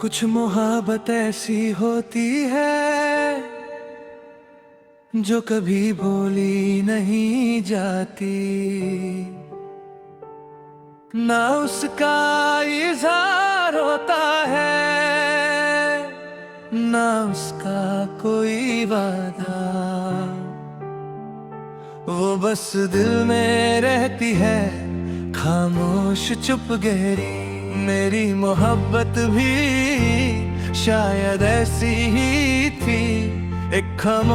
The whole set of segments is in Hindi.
कुछ मोहब्बत ऐसी होती है जो कभी बोली नहीं जाती, ना उसका इज़हार होता है ना उसका कोई वादा। वो बस दिल में रहती है खामोश चुप गहरी। मेरी मोहब्बत भी शायद ऐसी ही थी, एक खामोश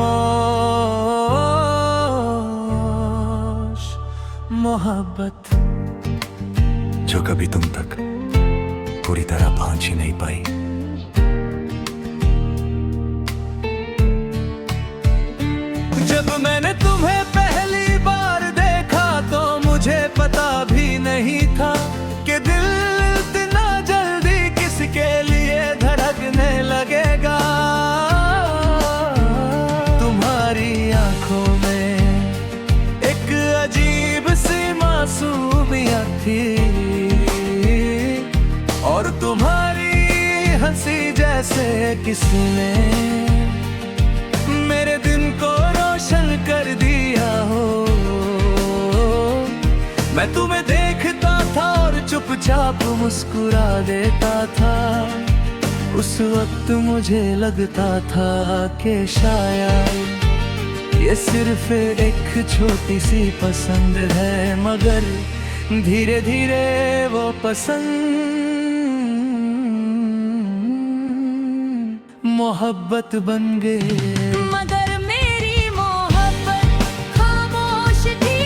मोहब्बत जो कभी तुम तक पूरी तरह पहुंच ही नहीं पाई। जब मैंने तुम्हें पहली बार देखा तो मुझे पता भी नहीं था कि दिल इतना जल्दी किसके लिए धड़कने लगेगा। तुम्हारी आंखों में एक अजीब सी मासूमियत थी और तुम्हारी हंसी जैसे किसी ने मेरे दिन को रोशन कर दिया हो। मैं तुम्हें देखता था और चुपचाप मुस्कुरा देता था। उस वक्त मुझे लगता था कि शायद ये सिर्फ एक छोटी सी पसंद है, मगर धीरे धीरे वो पसंद मोहब्बत बन गई। मगर मेरी मोहब्बत खामोश थी,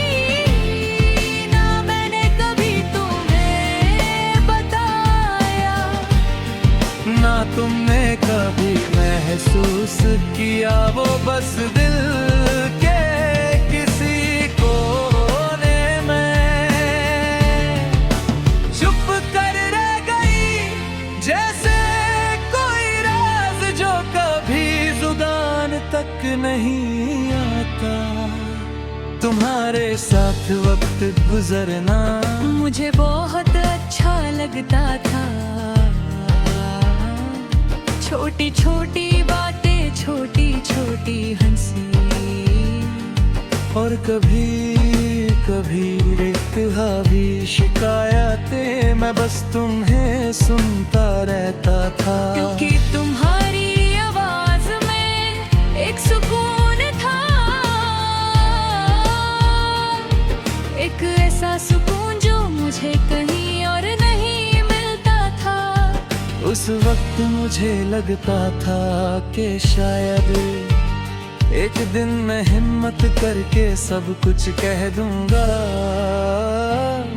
ना मैंने कभी तुम्हें बताया, ना तुमने कभी महसूस किया। वो बस दिल के किसी कोने में चुप कर रह गई, जैसे कोई राज जो कभी जुबान तक नहीं आता। तुम्हारे साथ वक्त गुजरना मुझे बहुत अच्छा लगता था। छोटी छोटी बातें, छोटी छोटी हंसी, और कभी कभी भी शिकायतें। मैं बस तुम्हें सुनता रहता था, क्योंकि तुम्हारी आवाज में एक सुकून था, एक ऐसा सुकून जो मुझे कहीं और नहीं मिलता था। उस वक्त मुझे लगता था कि शायद एक दिन मैं हिम्मत करके सब कुछ कह दूंगा,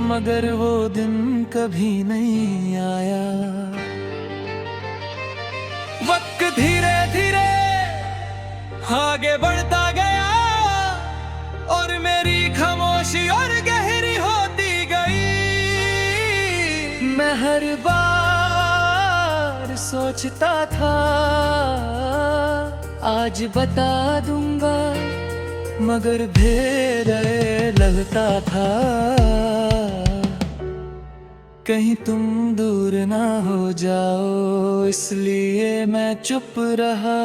मगर वो दिन कभी नहीं आया। वक्त धीरे धीरे आगे बढ़ता गया और मेरी खामोशी और गहरी होती गई। मैं हर बार सोचता था आज बता दूंगा, मगर भेद लगता था कहीं तुम दूर ना हो जाओ, इसलिए मैं चुप रहा।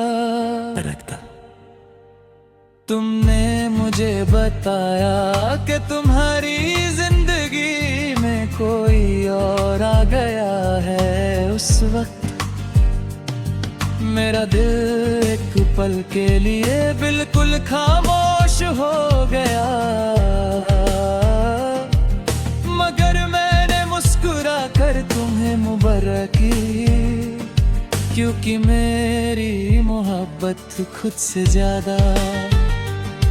तुमने मुझे बताया कि तुम्हारी जिंदगी में कोई और आ गया है। उस वक्त मेरा दिल एक पल के लिए बिल्कुल खामोश हो गया, मगर मैंने मुस्कुरा कर तुम्हें मुबारक की, क्योंकि मेरी मोहब्बत खुद से ज्यादा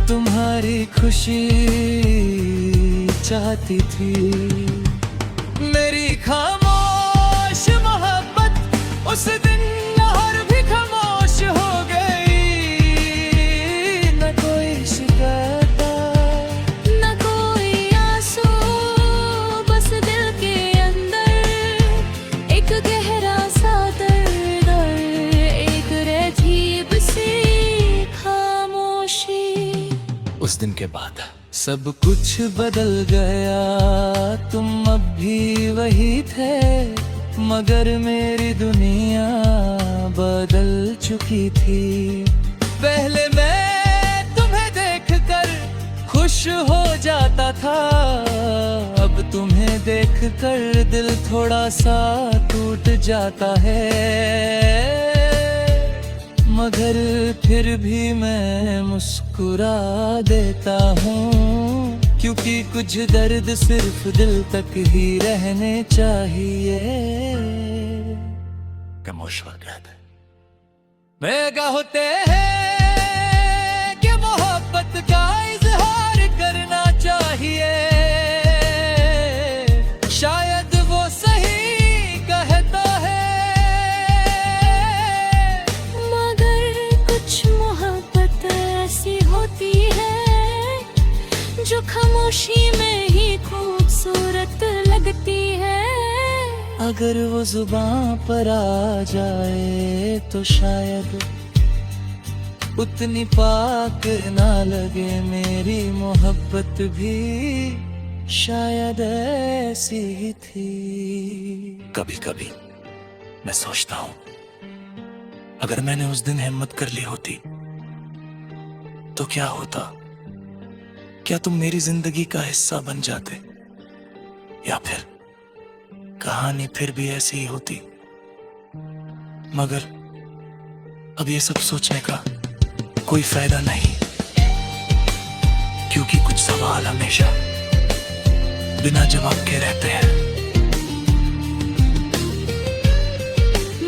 तुम्हारी खुशी चाहती थी। मेरी खामोश मोहब्बत उस दिन और भी खामोश हो गई। न कोई शिकायत, न कोई आंसू, बस दिल के अंदर एक गहरा सा दर्द, एक अजीब सी खामोशी। उस दिन के बाद सब कुछ बदल गया। तुम अब भी वही थे, मगर मेरी दुनिया बदल चुकी थी। पहले मैं तुम्हें देखकर खुश हो जाता था, अब तुम्हें देखकर दिल थोड़ा सा टूट जाता है। मगर फिर भी मैं मुस्कुरा देता हूँ, क्योंकि कुछ दर्द सिर्फ दिल तक ही रहने चाहिए। खामोश हो जाता है। मैं होते हैं कि मोहब्बत का इजहार करना चाहिए, शायद वो सही कहता है। मगर कुछ मोहब्बत ऐसी होती है जो खामोशी में ही खूबसूरत लगती है। अगर वो जुबां पर आ जाए तो शायद उतनी पाक ना लगे मेरी मोहब्बत भी, शायद ऐसी ही थी। कभी कभी मैं सोचता हूँ, अगर मैंने उस दिन हिम्मत कर ली होती तो क्या होता? क्या तुम मेरी जिंदगी का हिस्सा बन जाते, या फिर कहानी फिर भी ऐसी ही होती? मगर अब ये सब सोचने का कोई फायदा नहीं, क्योंकि कुछ सवाल हमेशा बिना जवाब के रहते हैं।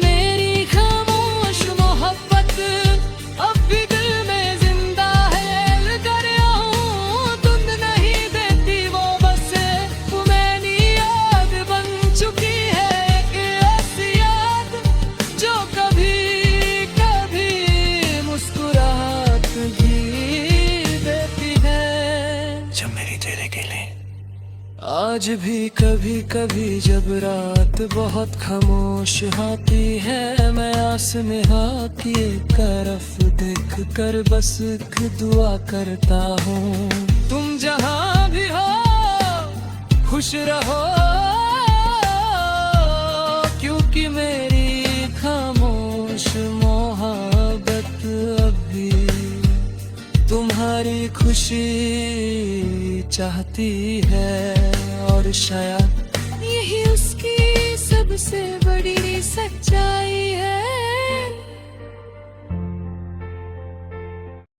मेरी खामोश मोहब्बत अब भी दिल में जिंदा है। लगा हूँ धुंध नहीं देती वो बस, वो मेरी याद बन चुकी है। एक ऐसी याद जो कभी कभी मुस्कुराहट भी देती है। जब मेरी तेरे के लिए आज भी कभी कभी जब रात बहुत खामोश आती है, मैं आसमां की तरफ देख कर बस एक दुआ करता हूँ, तुम जहां भी हो खुश रहो, क्योंकि मेरी खामोश मोहब्बत अभी तुम्हारी खुशी चाहती है। और शायद यही उसकी सबसे बड़ी सच्चाई है।